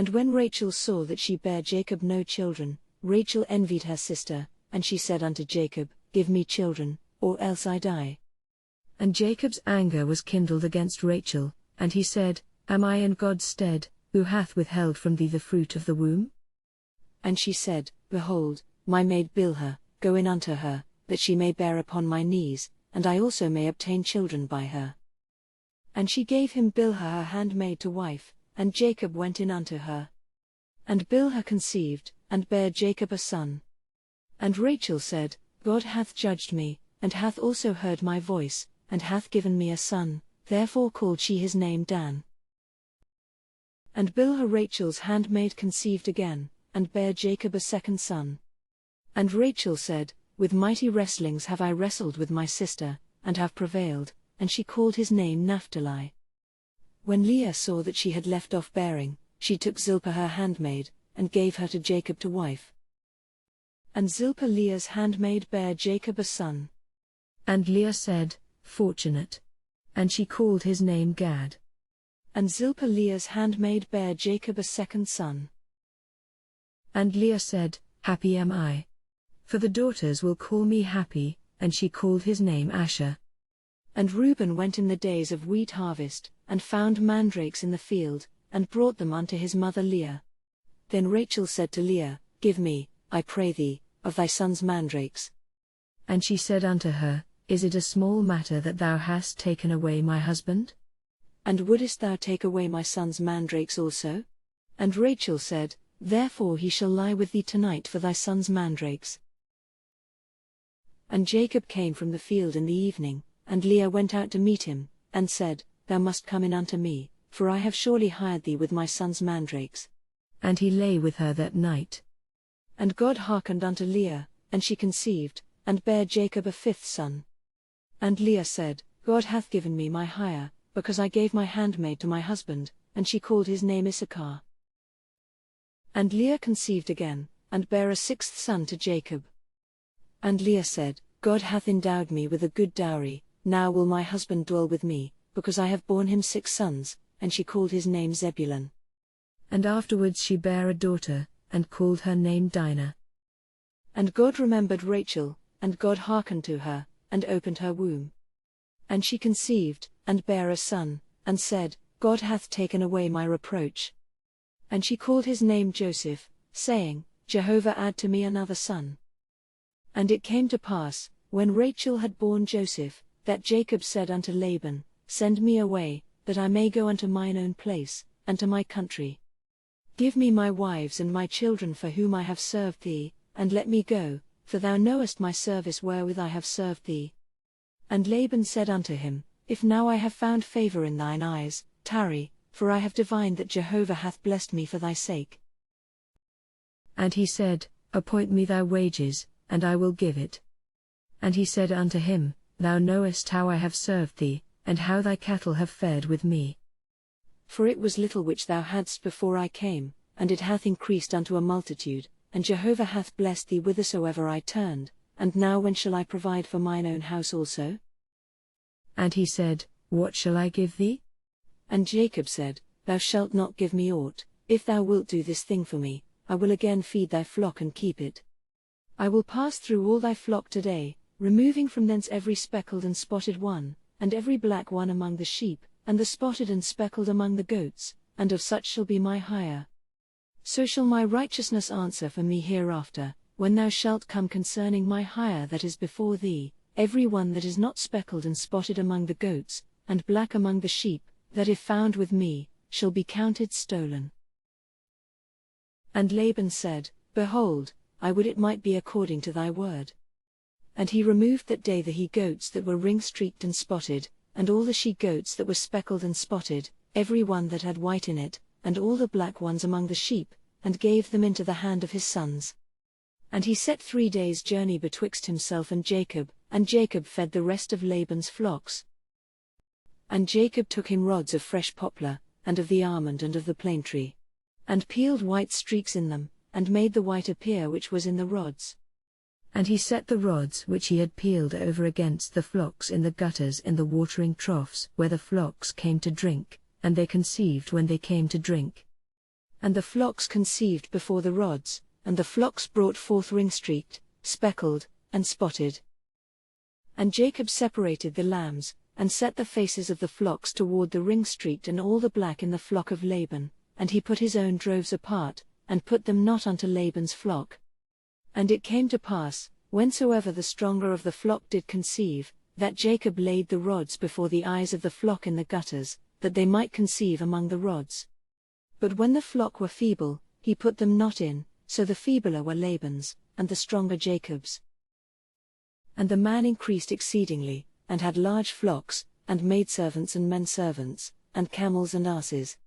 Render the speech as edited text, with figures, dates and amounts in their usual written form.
And when Rachel saw that she bare Jacob no children, Rachel envied her sister, and she said unto Jacob, Give me children, or else I die. And Jacob's anger was kindled against Rachel, and he said, Am I in God's stead, who hath withheld from thee the fruit of the womb? And she said, Behold, my maid Bilhah, go in unto her, that she may bear upon my knees, and I also may obtain children by her. And she gave him Bilhah her handmaid to wife, and Jacob went in unto her. And Bilhah conceived, and bare Jacob a son. And Rachel said, God hath judged me, and hath also heard my voice, and hath given me a son, therefore called she his name Dan. And Bilhah Rachel's handmaid conceived again, and bare Jacob a second son. And Rachel said, With mighty wrestlings have I wrestled with my sister, and have prevailed, and she called his name Naphtali. When Leah saw that she had left off bearing, she took Zilpah her handmaid, and gave her to Jacob to wife. And Zilpah Leah's handmaid bare Jacob a son. And Leah said, Fortunate. And she called his name Gad. And Zilpah Leah's handmaid bare Jacob a second son. And Leah said, Happy am I. For the daughters will call me happy, and she called his name Asher. And Reuben went in the days of wheat harvest, and found mandrakes in the field, and brought them unto his mother Leah. Then Rachel said to Leah, Give me, I pray thee, of thy son's mandrakes. And she said unto her, Is it a small matter that thou hast taken away my husband? And wouldest thou take away my son's mandrakes also? And Rachel said, Therefore he shall lie with thee tonight for thy son's mandrakes. And Jacob came from the field in the evening, and Leah went out to meet him, and said, Thou must come in unto me, for I have surely hired thee with my son's mandrakes. And he lay with her that night. And God hearkened unto Leah, and she conceived, and bare Jacob a fifth son. And Leah said, God hath given me my hire, because I gave my handmaid to my husband, and she called his name Issachar. And Leah conceived again, and bare a sixth son to Jacob. And Leah said, God hath endowed me with a good dowry, now will my husband dwell with me, because I have borne him 6 sons, and she called his name Zebulun. And afterwards she bare a daughter, and called her name Dinah. And God remembered Rachel, and God hearkened to her, and opened her womb. And she conceived, and bare a son, and said, God hath taken away my reproach. And she called his name Joseph, saying, Jehovah add to me another son. And it came to pass, when Rachel had borne Joseph, that Jacob said unto Laban, Send me away, that I may go unto mine own place, and to my country. Give me my wives and my children for whom I have served thee, and let me go, for thou knowest my service wherewith I have served thee. And Laban said unto him, If now I have found favor in thine eyes, tarry, for I have divined that Jehovah hath blessed me for thy sake. And he said, Appoint me thy wages, and I will give it. And he said unto him, Thou knowest how I have served thee, and how thy cattle have fared with me. For it was little which thou hadst before I came, and it hath increased unto a multitude, and Jehovah hath blessed thee whithersoever I turned, and now when shall I provide for mine own house also? And he said, What shall I give thee? And Jacob said, Thou shalt not give me aught, if thou wilt do this thing for me, I will again feed thy flock and keep it. I will pass through all thy flock today, removing from thence every speckled and spotted one, and every black one among the sheep, and the spotted and speckled among the goats, and of such shall be my hire. So shall my righteousness answer for me hereafter, when thou shalt come concerning my hire that is before thee, every one that is not speckled and spotted among the goats, and black among the sheep, that if found with me, shall be counted stolen. And Laban said, Behold, I would it might be according to thy word. And he removed that day the he-goats that were ring-streaked and spotted, and all the she-goats that were speckled and spotted, every one that had white in it, and all the black ones among the sheep, and gave them into the hand of his sons. And he set 3 days' journey betwixt himself and Jacob fed the rest of Laban's flocks. And Jacob took him rods of fresh poplar, and of the almond and of the plane tree, and peeled white streaks in them, and made the white appear which was in the rods. And he set the rods which he had peeled over against the flocks in the gutters in the watering troughs where the flocks came to drink, and they conceived when they came to drink. And the flocks conceived before the rods, and the flocks brought forth ring-streaked, speckled, and spotted. And Jacob separated the lambs, and set the faces of the flocks toward the ring-streaked and all the black in the flock of Laban, and he put his own droves apart, and put them not unto Laban's flock. And it came to pass, whensoever the stronger of the flock did conceive, that Jacob laid the rods before the eyes of the flock in the gutters, that they might conceive among the rods. But when the flock were feeble, he put them not in, so the feebler were Laban's, and the stronger Jacob's. And the man increased exceedingly, and had large flocks, and maidservants and menservants, and camels and asses.